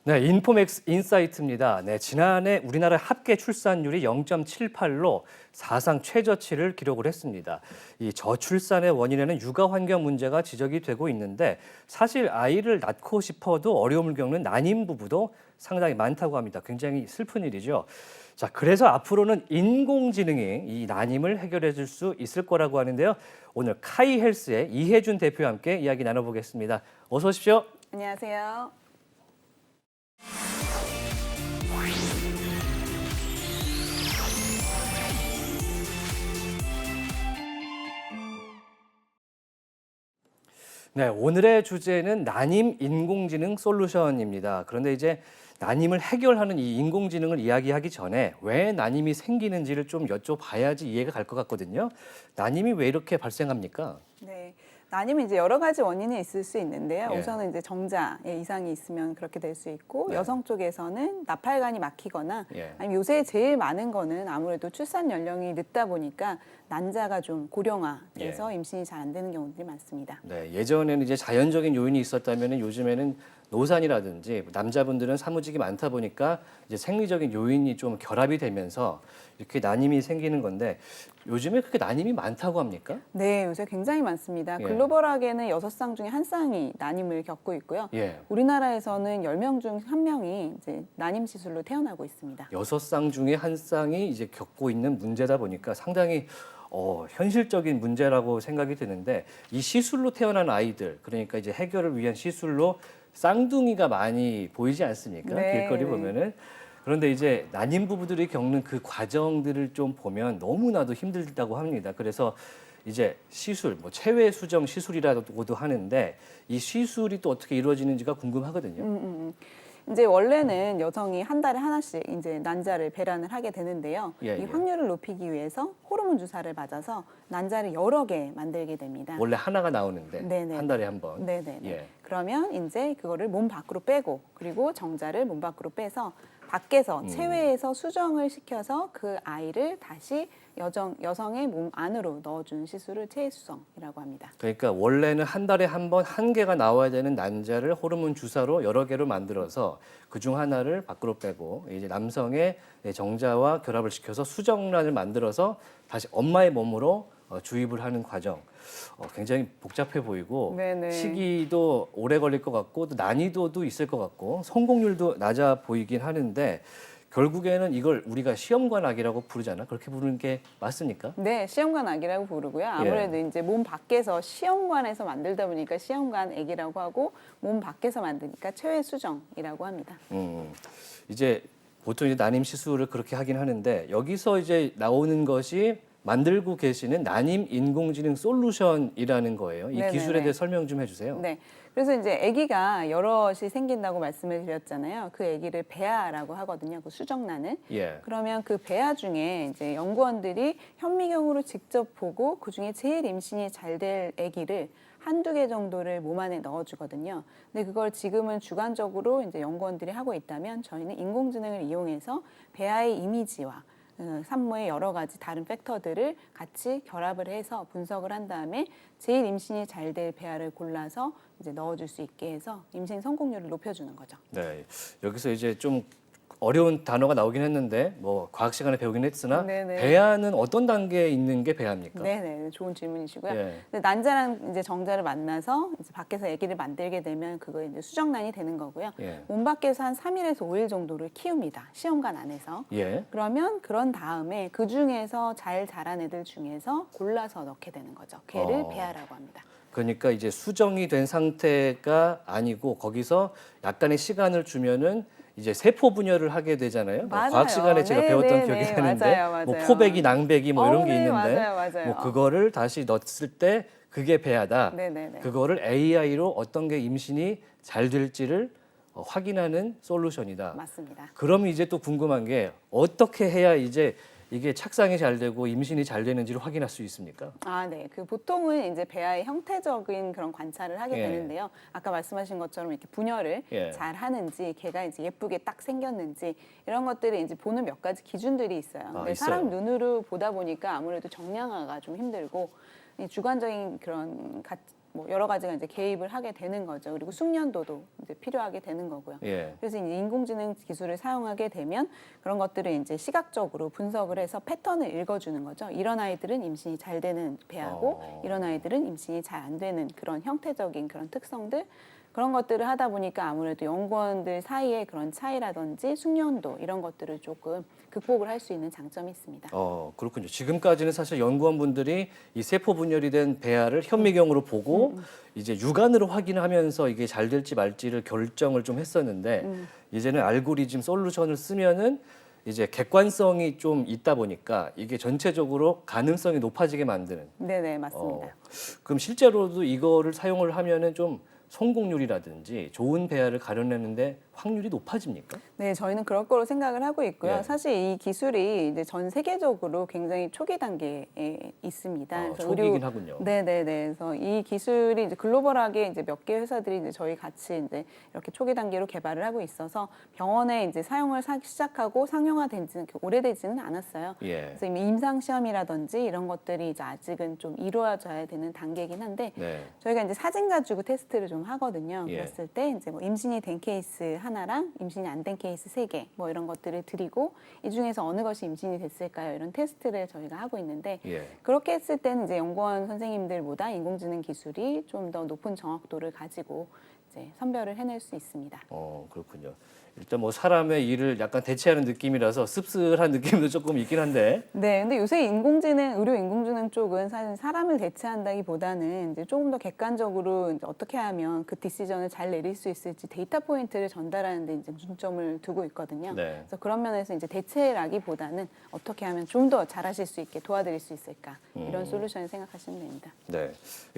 네, 인포맥스 인사이트입니다. 네, 지난해 우리나라 합계 출산율이 0.78로 사상 최저치를 기록을 했습니다. 이 저출산의 원인에는 육아 환경 문제가 지적이 되고 있는데 사실 아이를 낳고 싶어도 어려움을 겪는 난임 부부도 상당히 많다고 합니다. 굉장히 슬픈 일이죠. 자, 그래서 앞으로는 인공지능이 이 난임을 해결해 줄 수 있을 거라고 하는데요. 오늘 카이헬스의 이혜준 대표와 함께 이야기 나눠보겠습니다. 어서 오십시오. 안녕하세요. 네, 오늘의 주제는 난임 인공지능 솔루션입니다. 그런데 이제 난임을 해결하는 이 인공지능을 이야기하기 전에 왜 난임이 생기는지를 좀 여쭤봐야지 이해가 갈 것 같거든요. 난임이 왜 이렇게 발생합니까? 네. 난임은 이제 여러 가지 원인이 있을 수 있는데요. 예. 우선은 이제 정자에 이상이 있으면 그렇게 될 수 있고, 네. 여성 쪽에서는 나팔관이 막히거나, 예. 아니면 요새 제일 많은 거는 아무래도 출산 연령이 늦다 보니까 난자가 좀 고령화돼서 임신이 잘 안 되는 경우들이 많습니다. 네, 예전에는 이제 자연적인 요인이 있었다면 요즘에는 노산이라든지 남자분들은 사무직이 많다 보니까 이제 생리적인 요인이 좀 결합이 되면서 이렇게 난임이 생기는 건데 요즘에 그렇게 난임이 많다고 합니까? 네, 요새 굉장히 많습니다. 예. 글로벌하게는 6쌍 중에 1쌍이 난임을 겪고 있고요. 예. 우리나라에서는 10명 중 1명이 이제 난임 시술로 태어나고 있습니다. 6쌍 중에 한 쌍이 이제 겪고 있는 문제다 보니까 상당히 현실적인 문제라고 생각이 드는데 이 시술로 태어난 아이들 그러니까 이제 해결을 위한 시술로 쌍둥이가 많이 보이지 않습니까? 네. 길거리 보면은 그런데 이제 난임 부부들이 겪는 그 과정들을 좀 보면 너무나도 힘들다고 합니다. 그래서 이제 시술, 뭐 체외 수정 시술이라고도 하는데 이 시술이 또 어떻게 이루어지는지가 궁금하거든요. 이제 원래는 여성이 한 달에 하나씩 이제 난자를 배란을 하게 되는데요. 예, 이 예. 확률을 높이기 위해서 호르몬 주사를 맞아서 난자를 여러 개 만들게 됩니다. 원래 하나가 나오는데 네네. 한 달에 한 번. 네네. 예. 그러면 이제 그거를 몸 밖으로 빼고 그리고 정자를 몸 밖으로 빼서 밖에서 체외에서 수정을 시켜서 그 아이를 다시 여성의 몸 안으로 넣어준 시술을 체외수정이라고 합니다. 그러니까 원래는 한 달에 한 번 한 개가 나와야 되는 난자를 호르몬 주사로 여러 개로 만들어서 그중 하나를 밖으로 빼고 이제 남성의 정자와 결합을 시켜서 수정란을 만들어서 다시 엄마의 몸으로 주입을 하는 과정. 굉장히 복잡해 보이고 네네. 시기도 오래 걸릴 것 같고 또 난이도도 있을 것 같고 성공률도 낮아 보이긴 하는데 결국에는 이걸 우리가 시험관 악이라고 부르잖아. 그렇게 부르는 게 맞습니까? 네, 시험관 아기라고 부르고요. 아무래도 이제 몸 밖에서 시험관에서 만들다 보니까 시험관 아기라고 하고 몸 밖에서 만드니까 체외 수정이라고 합니다. 이제 보통 이제 난임 시술을 그렇게 하긴 하는데 여기서 이제 나오는 것이 만들고 계시는 난임 인공지능 솔루션이라는 거예요. 이 네네네. 기술에 대해 설명 좀 해주세요. 네. 그래서 이제 아기가 여럿이 생긴다고 말씀을 드렸잖아요. 그 아기를 배아라고 하거든요. 그 수정란을. 예. 그러면 그 배아 중에 이제 연구원들이 현미경으로 직접 보고 그 중에 제일 임신이 잘 될 아기를 한두 개 정도를 몸 안에 넣어주거든요. 근데 그걸 지금은 주관적으로 이제 연구원들이 하고 있다면 저희는 인공지능을 이용해서 배아의 이미지와 산모의 여러 가지 다른 팩터들을 같이 결합을 해서 분석을 한 다음에 제일 임신이 잘 될 배아를 골라서 이제 넣어줄 수 있게 해서 임신 성공률을 높여주는 거죠. 네. 여기서 이제 좀 어려운 단어가 나오긴 했는데 뭐 과학 시간에 배우긴 했으나 네네. 배아는 어떤 단계에 있는 게 배아입니까? 네네, 좋은 질문이시고요. 예. 근데 난자랑 이제 정자를 만나서 이제 밖에서 아기를 만들게 되면 그거 이제 수정란이 되는 거고요. 예. 몸 밖에서 한 3일에서 5일 정도를 키웁니다. 시험관 안에서. 예. 그러면 그런 다음에 그 중에서 잘 자란 애들 중에서 골라서 넣게 되는 거죠. 걔를 배아라고 합니다. 그러니까 이제 수정이 된 상태가 아니고 거기서 약간의 시간을 주면은 이제 세포 분열을 하게 되잖아요. 뭐 맞아요. 과학 시간에 제가 네, 배웠던 네, 기억이 네. 나는데 맞아요, 뭐 맞아요. 포배기, 낭배기 뭐 이런 게 네, 있는데 맞아요. 뭐 그거를 다시 넣었을 때 그게 배아다. 네네네. 그거를 AI로 어떤 게 임신이 잘 될지를 확인하는 솔루션이다. 맞습니다. 그럼 이제 또 궁금한 게 어떻게 해야 이제 이게 착상이 잘 되고 임신이 잘 되는지를 확인할 수 있습니까? 아, 네. 그 보통은 이제 배아의 형태적인 그런 관찰을 하게 예. 되는데요. 아까 말씀하신 것처럼 이렇게 분열을 예. 잘 하는지, 걔가 이제 예쁘게 딱 생겼는지 이런 것들을 이제 보는 몇 가지 기준들이 있어요. 근데 있어요. 사람 눈으로 보다 보니까 아무래도 정량화가 좀 힘들고 이 주관적인 그런 뭐 여러 가지가 이제 개입을 하게 되는 거죠. 그리고 숙련도도 이제 필요하게 되는 거고요. 예. 그래서 이제 인공지능 기술을 사용하게 되면 그런 것들을 이제 시각적으로 분석을 해서 패턴을 읽어주는 거죠. 이런 아이들은 임신이 잘 되는 배하고 이런 아이들은 임신이 잘 안 되는 그런 형태적인 그런 특성들 그런 것들을 하다 보니까 아무래도 연구원들 사이의 그런 차이라든지 숙련도 이런 것들을 조금 극복을 할 수 있는 장점이 있습니다. 그렇군요. 지금까지는 사실 연구원분들이 이 세포 분열이 된 배아를 현미경으로 보고 이제 육안으로 확인하면서 이게 잘 될지 말지를 결정을 좀 했었는데 이제는 알고리즘 솔루션을 쓰면은 이제 객관성이 좀 있다 보니까 이게 전체적으로 가능성이 높아지게 만드는. 네네, 맞습니다. 그럼 실제로도 이거를 사용을 하면은 좀 성공률이라든지 좋은 배아를 가려내는데 확률이 높아집니까? 네, 저희는 그럴 거로 생각을 하고 있고요. 예. 사실 이 기술이 이제 전 세계적으로 굉장히 초기 단계에 있습니다. 그래서 초기이긴 하군요. 네네네. 그래서 이 기술이 이제 글로벌하게 이제 몇 개 회사들이 이제 저희 같이 이제 이렇게 초기 단계로 개발을 하고 있어서 병원에 이제 사용을 시작하고 상용화된 지는 오래되지는 않았어요. 예. 그래서 이미 임상 시험이라든지 이런 것들이 이제 아직은 좀 이루어져야 되는 단계이긴 한데 네. 저희가 이제 사진 가지고 테스트를 좀 하거든요. 예. 그랬을 때 이제 뭐 임신이 된 케이스 하나랑 임신이 안 된 케이스 3개 뭐 이런 것들을 드리고 이 중에서 어느 것이 임신이 됐을까요? 이런 테스트를 저희가 하고 있는데 예. 그렇게 했을 때는 이제 연구원 선생님들보다 인공지능 기술이 좀 더 높은 정확도를 가지고 이제 선별을 해낼 수 있습니다. 그렇군요. 일단 뭐 사람의 일을 약간 대체하는 느낌이라서 씁쓸한 느낌도 조금 있긴 한데. 네, 근데 요새 의료 인공지능 쪽은 사실 사람을 대체한다기보다는 이제 조금 더 객관적으로 이제 어떻게 하면 그 디시전을 잘 내릴 수 있을지 데이터 포인트를 전달하는 데 이제 중점을 두고 있거든요. 네. 그래서 그런 면에서 이제 대체라기보다는 어떻게 하면 좀 더 잘하실 수 있게 도와드릴 수 있을까 이런 솔루션을 생각하시면 됩니다. 네.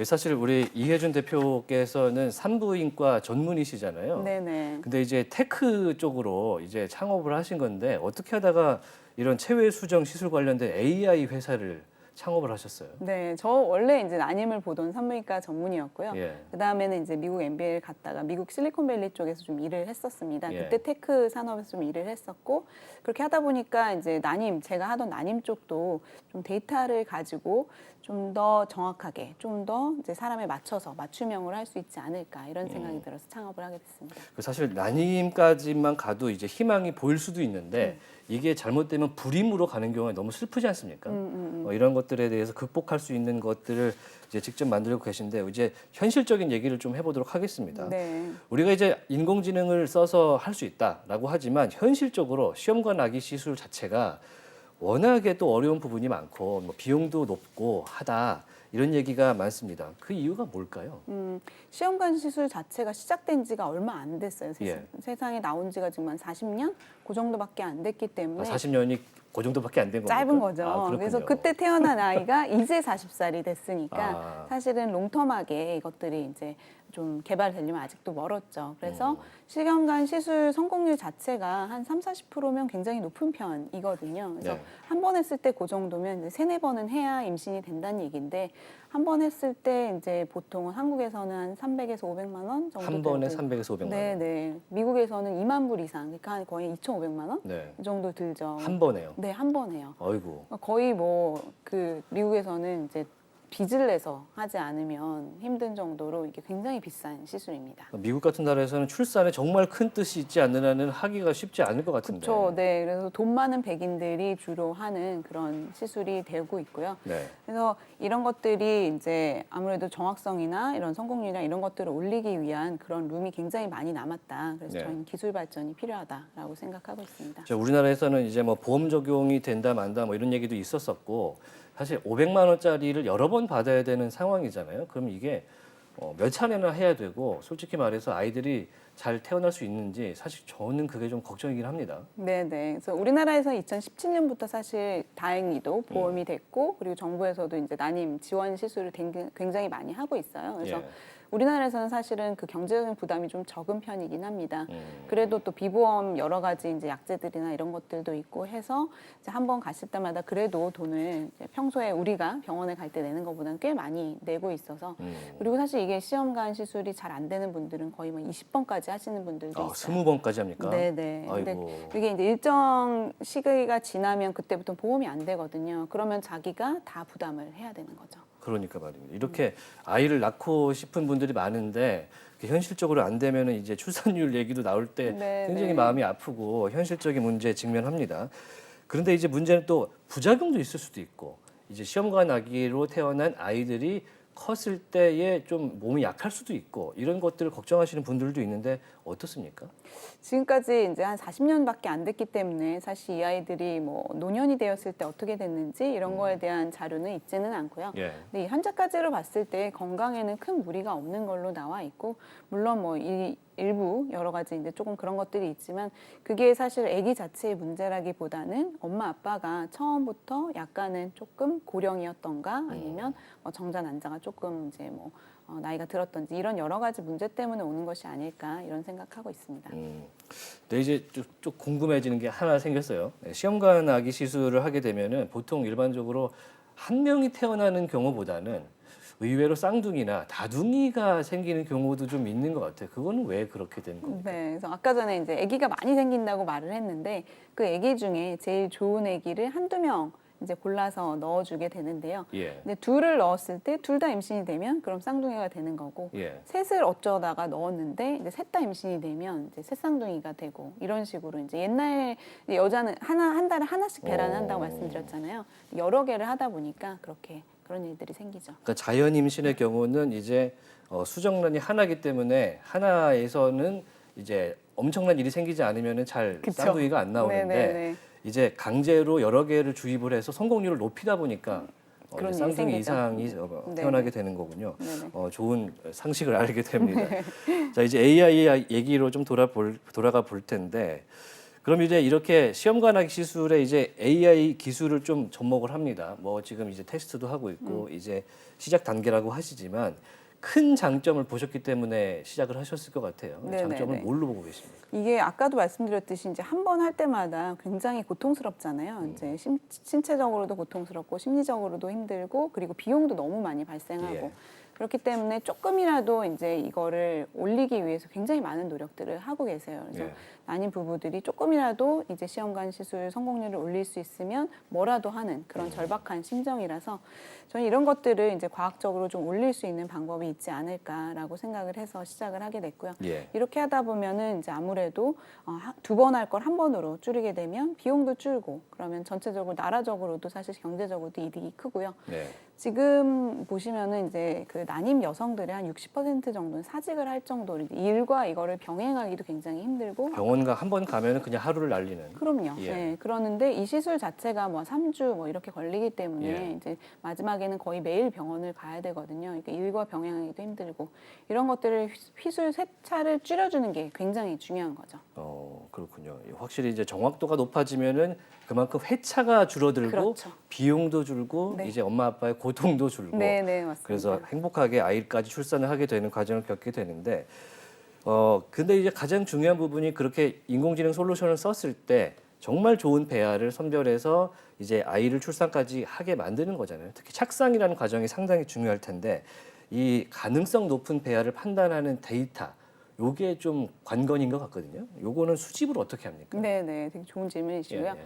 사실 우리 이혜준 대표께서는 산부인과 전문의시잖아요. 네네. 근데 이제 테크 쪽으로 이제 창업을 하신 건데 어떻게 하다가 이런 체외 수정 시술 관련된 AI 회사를 창업을 하셨어요? 네, 저 원래 이제 난임을 보던 산부인과 전문의였고요. 예. 그 다음에는 이제 미국 MBA를 갔다가 미국 실리콘밸리 쪽에서 좀 일을 했었습니다. 예. 그때 테크 산업에서 좀 일을 했었고 그렇게 하다 보니까 이제 제가 하던 난임 쪽도 좀 데이터를 가지고 좀 더 정확하게, 좀 더 이제 사람에 맞춰서 맞춤형으로 할 수 있지 않을까 이런 생각이 들어서 창업을 하게 됐습니다. 사실 난임까지만 가도 이제 희망이 보일 수도 있는데 이게 잘못되면 불임으로 가는 경우가 너무 슬프지 않습니까? 이런 것들에 대해서 극복할 수 있는 것들을 이제 직접 만들고 계신데 이제 현실적인 얘기를 좀 해보도록 하겠습니다. 네. 우리가 이제 인공지능을 써서 할 수 있다라고 하지만 현실적으로 시험관 아기 시술 자체가 워낙에 또 어려운 부분이 많고 뭐 비용도 높고 하다 이런 얘기가 많습니다. 그 이유가 뭘까요? 시험관 시술 자체가 시작된 지가 얼마 안 됐어요. 예. 세상에 나온 지가 지금 한 40년? 그 정도밖에 안 됐기 때문에 40년이 그 정도밖에 안 된 겁니까? 짧은 거죠. 그렇군요. 그래서 그때 태어난 아이가 이제 40살이 됐으니까 아. 사실은 롱텀하게 이것들이 이제 좀 개발되려면 아직도 멀었죠. 그래서 시험관 시술 성공률 자체가 한 30-40%면 굉장히 높은 편이거든요. 그래서 네. 한 번 했을 때 그 정도면 이제 3-4번은 해야 임신이 된다는 얘기인데 한 번 했을 때 이제 보통은 한국에서는 한 300에서 500만 원 정도 한 번에 들고 300에서 500만 원. 네. 미국에서는 2만 불 이상, 그러니까 거의 2,500만 원 네. 이 정도 들죠. 한 번에요. 네, 한 번 해요. 아이고. 거의 뭐 그 미국에서는 이제 빚을 내서 하지 않으면 힘든 정도로 이게 굉장히 비싼 시술입니다. 미국 같은 나라에서는 출산에 정말 큰 뜻이 있지 않는 한은 하기가 쉽지 않을 것 같은데. 그렇죠. 네, 그래서 돈 많은 백인들이 주로 하는 그런 시술이 되고 있고요. 네. 그래서 이런 것들이 이제 아무래도 정확성이나 이런 성공률이나 이런 것들을 올리기 위한 그런 룸이 굉장히 많이 남았다. 그래서 네. 저희는 기술 발전이 필요하다라고 생각하고 있습니다. 우리나라에서는 이제 뭐 보험 적용이 된다 만다 뭐 이런 얘기도 있었었고 사실 500만 원짜리를 여러 번 받아야 되는 상황이잖아요. 그럼 이게 몇 차례나 해야 되고 솔직히 말해서 아이들이 잘 태어날 수 있는지 사실 저는 그게 좀 걱정이긴 합니다. 네네. 그래서 우리나라에서 2017년부터 사실 다행히도 보험이 됐고 그리고 정부에서도 이제 난임 지원 시술을 굉장히 많이 하고 있어요. 그래서 예. 우리나라에서는 사실은 그 경제적인 부담이 좀 적은 편이긴 합니다. 그래도 또 비보험 여러 가지 이제 약제들이나 이런 것들도 있고 해서 이제 한 번 갔을 때마다 그래도 돈을 이제 평소에 우리가 병원에 갈 때 내는 것보다는 꽤 많이 내고 있어서 그리고 사실 이게 시험관 시술이 잘 안 되는 분들은 거의 뭐 20번까지 하시는 분들도 있어요. 20번까지 합니까? 네네. 아이고. 근데 이게 이제 일정 시기가 지나면 그때부터 보험이 안 되거든요. 그러면 자기가 다 부담을 해야 되는 거죠. 그러니까 말입니다. 이렇게 아이를 낳고 싶은 분들이 많은데 현실적으로 안 되면은 이제 출산율 얘기도 나올 때 네, 굉장히 네. 마음이 아프고 현실적인 문제에 직면합니다. 그런데 이제 문제는 또 부작용도 있을 수도 있고 이제 시험관 아기로 태어난 아이들이 컸을 때에 좀 몸이 약할 수도 있고 이런 것들을 걱정하시는 분들도 있는데 어떻습니까? 지금까지 이제 한 40년밖에 안 됐기 때문에 사실 이 아이들이 뭐 노년이 되었을 때 어떻게 됐는지 이런 거에 대한 자료는 있지는 않고요. 예. 근데 이 현재까지로 봤을 때 건강에는 큰 무리가 없는 걸로 나와 있고 물론 뭐 일부 여러 가지 이제 조금 그런 것들이 있지만 그게 사실 아기 자체의 문제라기보다는 엄마 아빠가 처음부터 약간은 조금 고령이었던가 아니면 정자 난자가 조금 이제 뭐 나이가 들었던지 이런 여러 가지 문제 때문에 오는 것이 아닐까 이런 생각하고 있습니다. 네, 이제 좀 궁금해지는 게 하나 생겼어요. 네, 시험관 아기 시술을 하게 되면은 보통 일반적으로 한 명이 태어나는 경우보다는 의외로 쌍둥이나 다둥이가 생기는 경우도 좀 있는 것 같아요. 그거는 왜 그렇게 되는 겁니까? 네, 그래서 아까 전에 이제 아기가 많이 생긴다고 말을 했는데 그 아기 중에 제일 좋은 아기를 한두 명 이제 골라서 넣어주게 되는데요. 예, 근데 둘을 넣었을 때 둘 다 임신이 되면 그럼 쌍둥이가 되는 거고 예. 셋을 어쩌다가 넣었는데 이제 셋 다 임신이 되면 이제 셋쌍둥이가 되고 이런 식으로 이제 옛날에 이제 여자는 한 달에 하나씩 배란을 한다고 말씀드렸잖아요. 여러 개를 하다 보니까 그렇게 그런 일들이 생기죠. 그러니까 자연 임신의 경우는 이제 수정란이 하나이기 때문에 하나에서는 이제 엄청난 일이 생기지 않으면은 잘 그쵸. 쌍둥이가 안 나오는데 네네네. 이제 강제로 여러 개를 주입을 해서 성공률을 높이다 보니까 그런 이제 일이 쌍둥이 생기죠. 이상이 네네. 태어나게 되는 거군요. 네네. 좋은 상식을 알게 됩니다. 자, 이제 AI 얘기로 좀 돌아가 볼 텐데, 그럼 이제 이렇게 시험관하기 시술에 이제 AI 기술을 좀 접목을 합니다. 뭐 지금 이제 테스트도 하고 있고 이제 시작 단계라고 하시지만 큰 장점을 보셨기 때문에 시작을 하셨을 것 같아요. 네네네. 장점을 뭘로 보고 계십니까? 이게 아까도 말씀드렸듯이 이제 한 번 할 때마다 굉장히 고통스럽잖아요. 이제 신체적으로도 고통스럽고 심리적으로도 힘들고 그리고 비용도 너무 많이 발생하고 예. 그렇기 때문에 조금이라도 이제 이거를 올리기 위해서 굉장히 많은 노력들을 하고 계세요. 그래서 예. 많은 부부들이 조금이라도 이제 시험관 시술 성공률을 올릴 수 있으면 뭐라도 하는 그런 절박한 심정이라서 저는 이런 것들을 이제 과학적으로 좀 올릴 수 있는 방법이 있지 않을까라고 생각을 해서 시작을 하게 됐고요. 예. 이렇게 하다 보면은 이제 아무래도 두 번 할 걸 한 번으로 줄이게 되면 비용도 줄고 그러면 전체적으로 나라적으로도 사실 경제적으로도 이득이 크고요. 네. 지금 보시면은 이제 그 난임 여성들의 한 60% 정도는 사직을 할 정도로 이제 일과 이거를 병행하기도 굉장히 힘들고 병원가 한 번 가면은 그냥 하루를 날리는. 그럼요. 예. 네, 그러는데 이 시술 자체가 뭐 3주 뭐 이렇게 걸리기 때문에 예. 이제 마지막에는 거의 매일 병원을 가야 되거든요. 그러니까 일과 병행하기도 힘들고 이런 것들을 휘술 세차를 줄여주는 게 굉장히 중요한 거죠. 그렇군요. 확실히 이제 정확도가 높아지면은 그만큼 회차가 줄어들고 그렇죠. 비용도 줄고 네. 이제 엄마 아빠의 고통도 줄고 네, 네, 맞습니다. 그래서 행복하게 아이까지 출산을 하게 되는 과정을 겪게 되는데 근데 이제 가장 중요한 부분이 그렇게 인공지능 솔루션을 썼을 때 정말 좋은 배아를 선별해서 이제 아이를 출산까지 하게 만드는 거잖아요. 특히 착상이라는 과정이 상당히 중요할 텐데 이 가능성 높은 배아를 판단하는 데이터 요게 좀 관건인 것 같거든요. 요거는 수집을 어떻게 합니까? 네, 네, 되게 좋은 질문이시고요. 예, 예.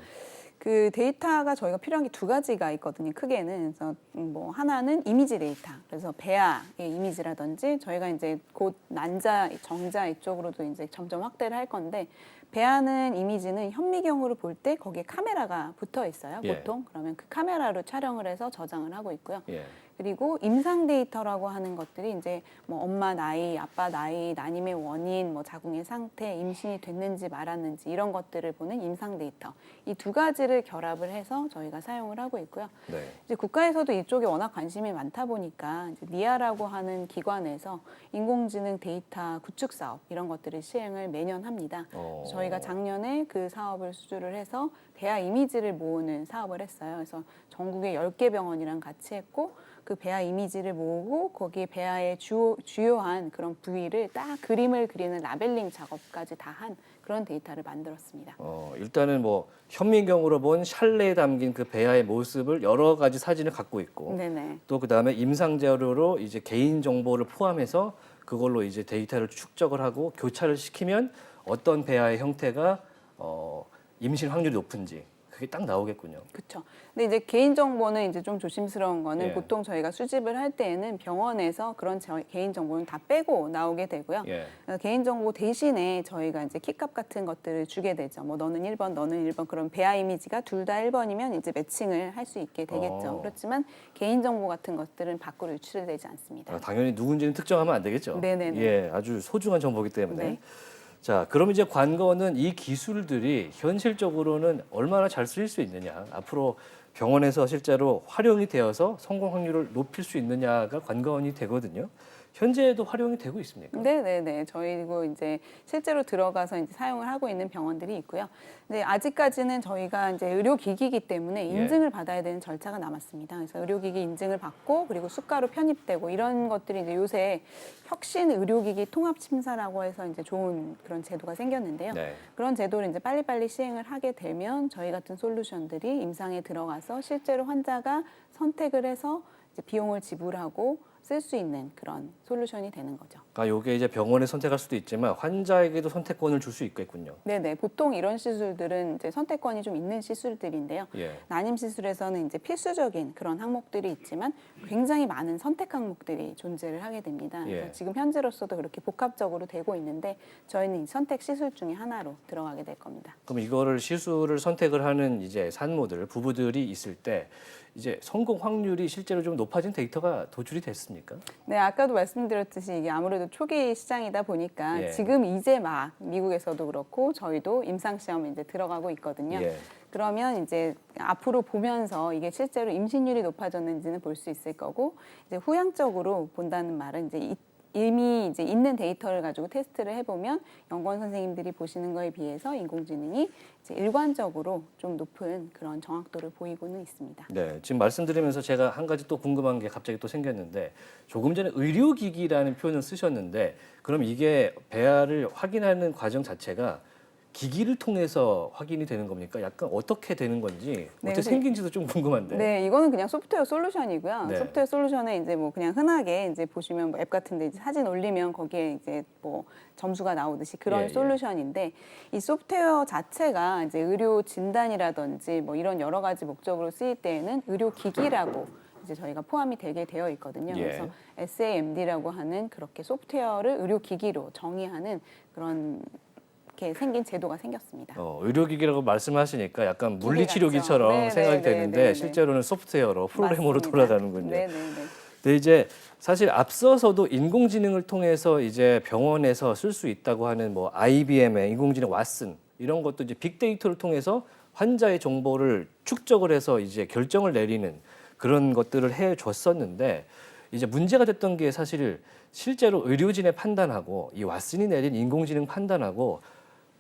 그 데이터가 저희가 필요한 게 두 가지가 있거든요. 크게는 그래서 뭐 하나는 이미지 데이터. 그래서 배아의 이미지라든지 저희가 이제 곧 난자, 정자 이쪽으로도 이제 점점 확대를 할 건데 배아는 이미지는 현미경으로 볼 때 거기에 카메라가 붙어 있어요. 예. 보통 그러면 그 카메라로 촬영을 해서 저장을 하고 있고요. 예. 그리고 임상 데이터라고 하는 것들이 이제 뭐 엄마 나이, 아빠 나이, 난임의 원인, 뭐 자궁의 상태, 임신이 됐는지 말았는지 이런 것들을 보는 임상 데이터. 이 두 가지를 결합을 해서 저희가 사용을 하고 있고요. 네. 이제 국가에서도 이쪽에 워낙 관심이 많다 보니까 이제 니아라고 하는 기관에서 인공지능 데이터 구축 사업 이런 것들을 시행을 매년 합니다. 저희가 작년에 그 사업을 수주를 해서 배아 이미지를 모으는 사업을 했어요. 그래서 전국의 10개 병원이랑 같이 했고 그 배아 이미지를 모으고 거기에 배아의 주요한 그런 부위를 딱 그림을 그리는 라벨링 작업까지 다 한 그런 데이터를 만들었습니다. 일단은 뭐 현미경으로 본 샬레에 담긴 그 배아의 모습을 여러 가지 사진을 갖고 있고 네네. 또 그다음에 임상 자료로 이제 개인 정보를 포함해서 그걸로 이제 데이터를 축적을 하고 교차를 시키면 어떤 배아의 형태가 임신 확률이 높은지 그게 딱 나오겠군요. 그렇죠. 근데 이제 개인 정보는 이제 좀 조심스러운 거는 예. 보통 저희가 수집을 할 때에는 병원에서 그런 개인 정보는 다 빼고 나오게 되고요. 예. 개인 정보 대신에 저희가 이제 키값 같은 것들을 주게 되죠. 뭐 너는 1번, 너는 1번. 그럼 배아 이미지가 둘 다 1번이면 이제 매칭을 할 수 있게 되겠죠. 그렇지만 개인 정보 같은 것들은 밖으로 유출되지 않습니다. 당연히 누군지는 특정하면 안 되겠죠. 네네네. 예, 아주 소중한 정보이기 때문에. 네. 자, 그럼 이제 관건은 이 기술들이 현실적으로는 얼마나 잘 쓰일 수 있느냐, 앞으로 병원에서 실제로 활용이 되어서 성공 확률을 높일 수 있느냐가 관건이 되거든요. 현재도 활용이 되고 있습니까? 네네네. 저희고 이제 실제로 들어가서 이제 사용을 하고 있는 병원들이 있고요. 근데 아직까지는 저희가 이제 의료기기이기 때문에 인증을 받아야 되는 절차가 남았습니다. 그래서 의료기기 인증을 받고 그리고 수가로 편입되고 이런 것들이 이제 요새 혁신 의료기기 통합심사라고 해서 이제 좋은 그런 제도가 생겼는데요. 네. 그런 제도를 이제 빨리빨리 시행을 하게 되면 저희 같은 솔루션들이 임상에 들어가서 실제로 환자가 선택을 해서 이제 비용을 지불하고 쓸 수 있는 그런 솔루션이 되는 거죠. 그러니까 이게 이제 병원에 선택할 수도 있지만 환자에게도 선택권을 줄 수 있겠군요. 네네. 보통 이런 시술들은 이제 선택권이 좀 있는 시술들인데요. 예. 난임 시술에서는 이제 필수적인 그런 항목들이 있지만 굉장히 많은 선택 항목들이 존재를 하게 됩니다. 예. 그래서 지금 현재로서도 그렇게 복합적으로 되고 있는데 저희는 이 선택 시술 중에 하나로 들어가게 될 겁니다. 그럼 이거를 시술을 선택을 하는 이제 산모들, 부부들이 있을 때 이제 성공 확률이 실제로 좀 높아진 데이터가 도출이 됐습니까? 네, 아까도 말씀드렸듯이 이게 아무래도 초기 시장이다 보니까 예. 지금 이제 막 미국에서도 그렇고 저희도 임상 시험에 이제 들어가고 있거든요. 예. 그러면 이제 앞으로 보면서 이게 실제로 임신율이 높아졌는지는 볼 수 있을 거고 이제 후향적으로 본다는 말은 이제 이미 이제 있는 데이터를 가지고 테스트를 해보면 연구원 선생님들이 보시는 거에 비해서 인공지능이 이제 일관적으로 좀 높은 그런 정확도를 보이고는 있습니다. 네, 지금 말씀드리면서 제가 한 가지 또 궁금한 게 갑자기 또 생겼는데 조금 전에 의료기기라는 표현을 쓰셨는데 그럼 이게 배아를 확인하는 과정 자체가 기기를 통해서 확인이 되는 겁니까? 약간 어떻게 되는 건지 네, 어떻게 생긴지도 좀 궁금한데. 네, 이거는 그냥 소프트웨어 솔루션이고요. 네. 소프트웨어 솔루션에 이제 뭐 그냥 흔하게 이제 보시면 뭐 앱 같은데 이제 사진 올리면 거기에 이제 뭐 점수가 나오듯이 그런 예, 예. 솔루션인데 이 소프트웨어 자체가 이제 의료 진단이라든지 뭐 이런 여러 가지 목적으로 쓰일 때에는 의료 기기라고 이제 저희가 포함이 되게 되어 있거든요. 예. 그래서 SAMD라고 하는 그렇게 소프트웨어를 의료 기기로 정의하는 그런 이렇게 생긴 제도가 생겼습니다. 의료기기라고 말씀하시니까 약간 기계 물리치료기처럼 같죠. 네, 생각이 네, 되는데 네, 네. 실제로는 소프트웨어로 프로그램으로 맞습니다. 돌아가는군요. 네네네. 근데 이제 사실 앞서서도 인공지능을 통해서 이제 병원에서 쓸 수 있다고 하는 뭐 IBM의 인공지능 왓슨 이런 것도 이제 빅데이터를 통해서 환자의 정보를 축적을 해서 이제 결정을 내리는 그런 것들을 해 줬었는데 이제 문제가 됐던 게 사실 실제로 의료진의 판단하고 이 왓슨이 내린 인공지능 판단하고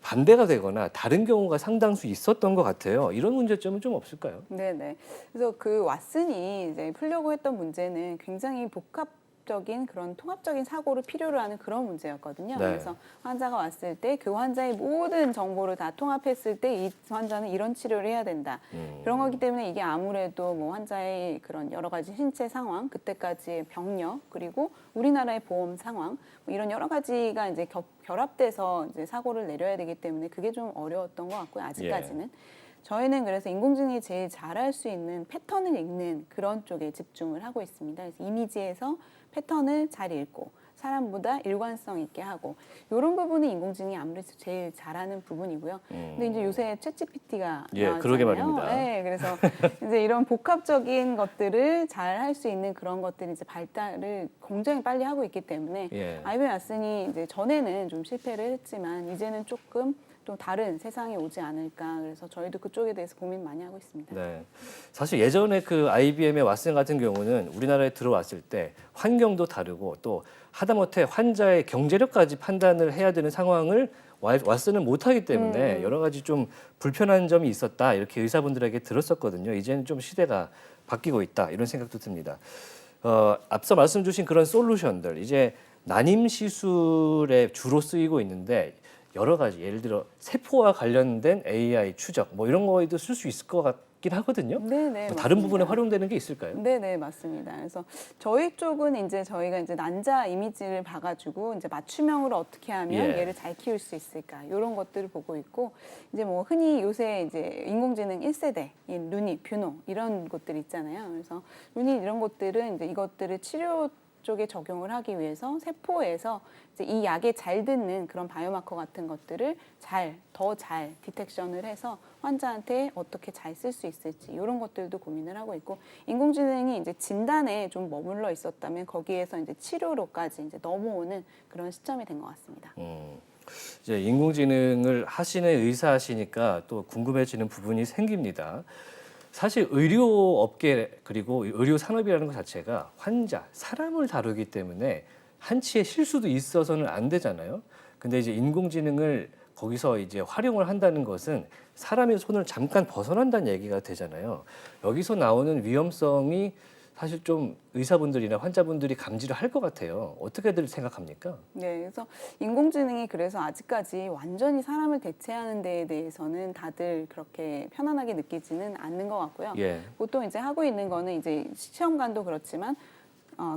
반대가 되거나 다른 경우가 상당수 있었던 것 같아요. 이런 문제점은 좀 없을까요? 네네. 그래서 그 왓슨이 이제 풀려고 했던 문제는 굉장히 복합적인 그런 통합적인 사고를 필요로 하는 그런 문제였거든요. 네. 그래서 환자가 왔을 때 그 환자의 모든 정보를 다 통합했을 때 이 환자는 이런 치료를 해야 된다. 그런 거기 때문에 이게 아무래도 뭐 환자의 그런 여러 가지 신체 상황, 그때까지의 병력, 그리고 우리나라의 보험 상황, 뭐 이런 여러 가지가 이제 결합돼서 이제 사고를 내려야 되기 때문에 그게 좀 어려웠던 것 같고요. 아직까지는. 저희는 그래서 인공지능이 제일 잘할 수 있는 패턴을 읽는 그런 쪽에 집중을 하고 있습니다. 그래서 이미지에서 패턴을 잘 읽고 사람보다 일관성 있게 하고 이런 부분은 인공지능이 아무래도 제일 잘하는 부분이고요. 근데 이제 요새 챗GPT가 예, 나왔잖아요. 그러게 말입니다. 네, 그래서 이제 이런 복합적인 것들을 잘 할 수 있는 그런 것들이 이제 발달을 굉장히 빨리 하고 있기 때문에 예. IBM 왓슨이 이제 전에는 좀 실패를 했지만 이제는 조금 또 다른 세상이 오지 않을까. 그래서 저희도 그쪽에 대해서 고민 많이 하고 있습니다. 네. 사실 예전에 그 IBM의 왓슨 같은 경우는 우리나라에 들어왔을 때 환경도 다르고 또 하다못해 환자의 경제력까지 판단을 해야 되는 상황을 왓슨은 못하기 때문에 여러 가지 좀 불편한 점이 있었다 이렇게 의사분들에게 들었었거든요. 이제는 좀 시대가 바뀌고 있다 이런 생각도 듭니다. 앞서 말씀 주신 그런 솔루션들 이제 난임 시술에 주로 쓰이고 있는데 여러 가지 예를 들어 세포와 관련된 AI 추적 뭐 이런 거에도 쓸 수 있을 것 같긴 하거든요. 네네. 뭐 다른 부분에 맞습니다. 활용되는 게 있을까요? 네네, 맞습니다. 그래서 저희 쪽은 이제 저희가 이제 난자 이미지를 봐가지고 이제 맞춤형으로 어떻게 하면 예. 얘를 잘 키울 수 있을까 이런 것들을 보고 있고, 이제 뭐 흔히 요새 이제 인공지능 1세대인 루닛, 뷰노 이런 것들 있잖아요. 그래서 루닛 이런 것들은 이제 이것들을 치료 쪽에 적용을 하기 위해서 세포에서 이제 이 약에 잘 듣는 그런 바이오마커 같은 것들을 더 잘 디텍션을 해서 환자한테 어떻게 잘 쓸 수 있을지 이런 것들도 고민을 하고 있고, 인공지능이 이제 진단에 좀 머물러 있었다면 거기에서 이제 치료로까지 이제 넘어오는 그런 시점이 된 것 같습니다. 이제 인공지능을 하시는 의사시니까 또 궁금해지는 부분이 생깁니다. 사실 의료업계 그리고 의료 산업이라는 것 자체가 환자, 사람을 다루기 때문에 한치의 실수도 있어서는 안 되잖아요. 근데 이제 인공지능을 거기서 이제 활용을 한다는 것은 사람의 손을 잠깐 벗어난다는 얘기가 되잖아요. 여기서 나오는 위험성이 사실 좀 의사분들이나 환자분들이 감지를 할 것 같아요. 어떻게들 생각합니까? 네, 그래서 인공지능이 그래서 아직까지 완전히 사람을 대체하는 데에 대해서는 다들 그렇게 편안하게 느끼지는 않는 것 같고요. 예. 보통 이제 하고 있는 거는 이제 시험관도 그렇지만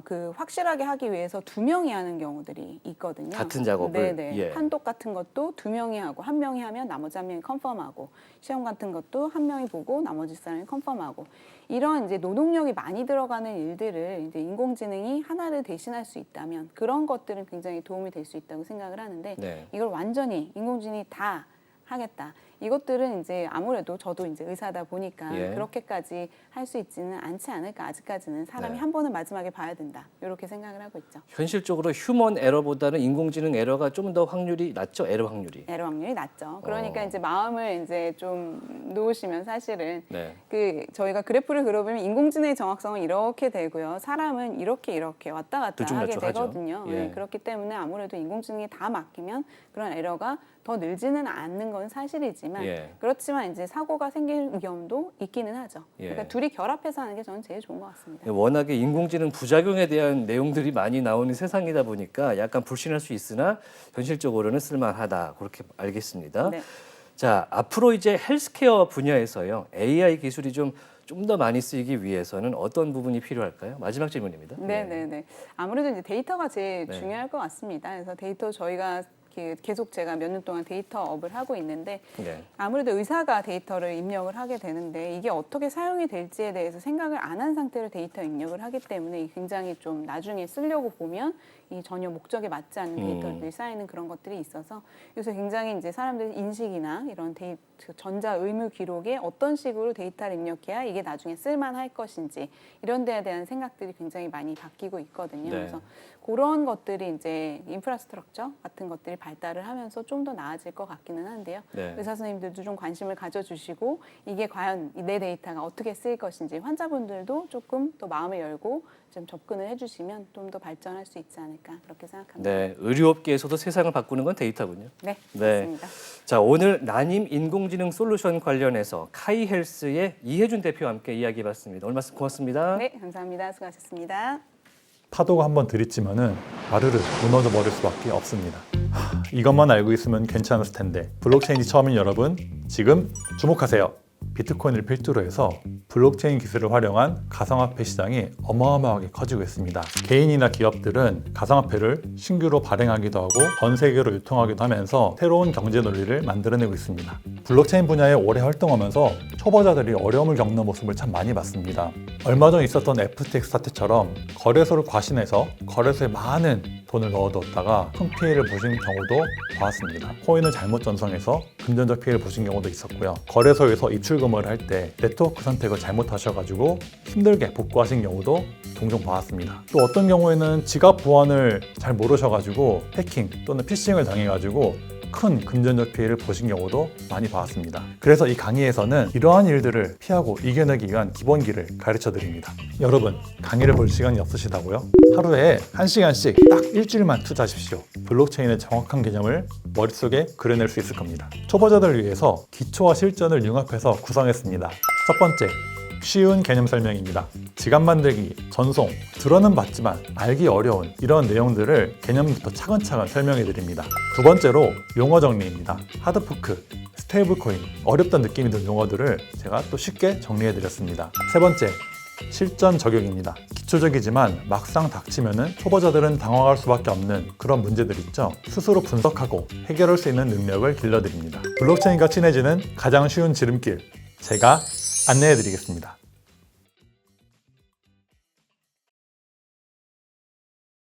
그 확실하게 하기 위해서 2명이 하는 경우들이 있거든요. 같은 작업을? 네네. 예. 판독 같은 것도 2명이 하고 1명이 하면 나머지 1명이 컨펌하고, 시험 같은 것도 1명이 보고 나머지 사람이 컨펌하고, 이런 이제 노동력이 많이 들어가는 일들을 이제 인공지능이 하나를 대신할 수 있다면 그런 것들은 굉장히 도움이 될 수 있다고 생각을 하는데, 네. 이걸 완전히 인공지능이 다 하겠다. 이것들은 이제 아무래도 저도 이제 의사다 보니까 예. 그렇게까지 할 수 있지는 않지 않을까. 아직까지는 사람이 네. 한 번은 마지막에 봐야 된다. 이렇게 생각을 하고 있죠. 현실적으로 휴먼 에러보다는 인공지능 에러가 좀 더 확률이 낮죠? 에러 확률이. 에러 확률이 낮죠. 그러니까 어. 이제 마음을 이제 좀 놓으시면 사실은 네. 그 저희가 그래프를 그려보면 인공지능의 정확성은 이렇게 되고요. 사람은 이렇게 왔다 갔다 하게 들쭉날쭉하죠. 되거든요. 예. 네, 그렇기 때문에 아무래도 인공지능이 다 맡기면 그런 에러가 더 늘지는 않는 건 사실이지만, 예. 그렇지만 이제 사고가 생길 위험도 있기는 하죠. 예. 그러니까 둘이 결합해서 하는 게 저는 제일 좋은 것 같습니다. 워낙에 인공지능 부작용에 대한 내용들이 많이 나오는 세상이다 보니까 약간 불신할 수 있으나 현실적으로는 쓸만하다. 그렇게 알겠습니다. 네. 자, 앞으로 이제 헬스케어 분야에서요. AI 기술이 좀 더 많이 쓰이기 위해서는 어떤 부분이 필요할까요? 마지막 질문입니다. 네네네. 아무래도 이제 데이터가 제일 네. 중요할 것 같습니다. 그래서 데이터 저희가 계속 제가 몇 년 동안 데이터 업을 하고 있는데, 네. 아무래도 의사가 데이터를 입력을 하게 되는데 이게 어떻게 사용이 될지에 대해서 생각을 안 한 상태로 데이터 입력을 하기 때문에 굉장히 좀 나중에 쓰려고 보면 이 전혀 목적에 맞지 않는 데이터들이 쌓이는 그런 것들이 있어서, 요새 굉장히 이제 사람들 인식이나 이런 전자 의무 기록에 어떤 식으로 데이터를 입력해야 이게 나중에 쓸만할 것인지 이런 데에 대한 생각들이 굉장히 많이 바뀌고 있거든요. 네. 그래서 그런 것들이 이제 인프라스트럭처 같은 것들이 발달을 하면서 좀 더 나아질 것 같기는 한데요. 네. 의사 선생님들도 좀 관심을 가져주시고 이게 과연 내 데이터가 어떻게 쓰일 것인지 환자분들도 조금 더 마음을 열고 좀 접근을 해주시면 좀 더 발전할 수 있지 않을까 그렇게 생각합니다. 네, 의료업계에서도 세상을 바꾸는 건 데이터군요. 네, 네. 맞습니다. 자, 오늘 난임 인공지능 솔루션 관련해서 카이헬스의 이혜준 대표와 함께 이야기해봤습니다. 오늘 말씀 고맙습니다. 네, 감사합니다. 수고하셨습니다. 파도가 한번 들이치면은 와르르 무너져 버릴 수밖에 없습니다. 이것만 알고 있으면 괜찮았을 텐데, 블록체인이 처음인 여러분 지금 주목하세요. 비트코인을 필두로 해서 블록체인 기술을 활용한 가상화폐 시장이 어마어마하게 커지고 있습니다. 개인이나 기업들은 가상화폐를 신규로 발행하기도 하고 전 세계로 유통하기도 하면서 새로운 경제 논리를 만들어내고 있습니다. 블록체인 분야에 오래 활동하면서 초보자들이 어려움을 겪는 모습을 참 많이 봤습니다. 얼마 전 있었던 FTX 사태처럼 거래소를 과신해서 거래소에 많은 돈을 넣어뒀다가 큰 피해를 보신 경우도 봤습니다. 코인을 잘못 전송해서 금전적 피해를 보신 경우도 있었고요. 거래소에서 입출금을 할 때 네트워크 선택을 잘못하셔가지고 힘들게 복구하신 경우도 종종 봤습니다. 또 어떤 경우에는 지갑 보안을 잘 모르셔가지고 해킹 또는 피싱을 당해가지고 큰 금전적 피해를 보신 경우도 많이 봤습니다. 그래서 이 강의에서는 이러한 일들을 피하고 이겨내기 위한 기본기를 가르쳐 드립니다. 여러분, 강의를 볼 시간이 없으시다고요? 하루에 1시간씩 딱 일주일만 투자하십시오. 블록체인의 정확한 개념을 머릿속에 그려낼 수 있을 겁니다. 초보자들을 위해서 기초와 실전을 융합해서 구성했습니다. 첫 번째, 쉬운 개념 설명입니다. 지갑 만들기, 전송, 들어는 봤지만 알기 어려운 이런 내용들을 개념부터 차근차근 설명해 드립니다. 두 번째로 용어 정리입니다. 하드포크, 스테이블 코인, 어렵다는 느낌이 드는 용어들을 제가 또 쉽게 정리해드렸습니다. 세 번째, 실전 적용입니다. 기초적이지만 막상 닥치면은 초보자들은 당황할 수밖에 없는 그런 문제들 있죠. 스스로 분석하고 해결할 수 있는 능력을 길러드립니다. 블록체인과 친해지는 가장 쉬운 지름길, 제가 안내해드리겠습니다.